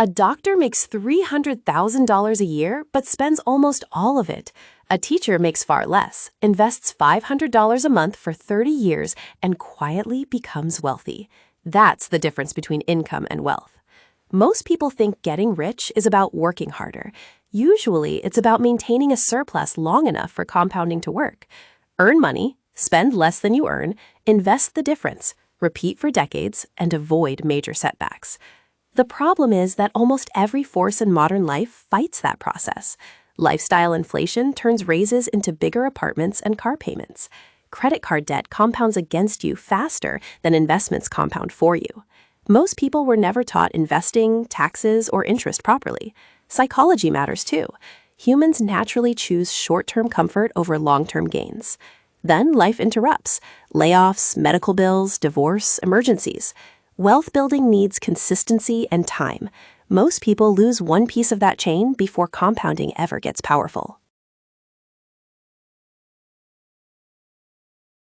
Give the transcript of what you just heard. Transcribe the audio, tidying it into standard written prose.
A doctor makes $300,000 a year but spends almost all of it. A teacher makes far less, invests $500 a month for 30 years, and quietly becomes wealthy. That's the difference between income and wealth. Most people think getting rich is about working harder. Usually, it's about maintaining a surplus long enough for compounding to work. Earn money, spend less than you earn, invest the difference, repeat for decades, and avoid major setbacks. The problem is that almost every force in modern life fights that process. Lifestyle inflation turns raises into bigger apartments and car payments. Credit card debt compounds against you faster than investments compound for you. Most people were never taught investing, taxes, or interest properly. Psychology matters too. Humans naturally choose short-term comfort over long-term gains. Then life interrupts. Layoffs, medical bills, divorce, emergencies. Wealth building needs consistency and time. Most people lose one piece of that chain before compounding ever gets powerful.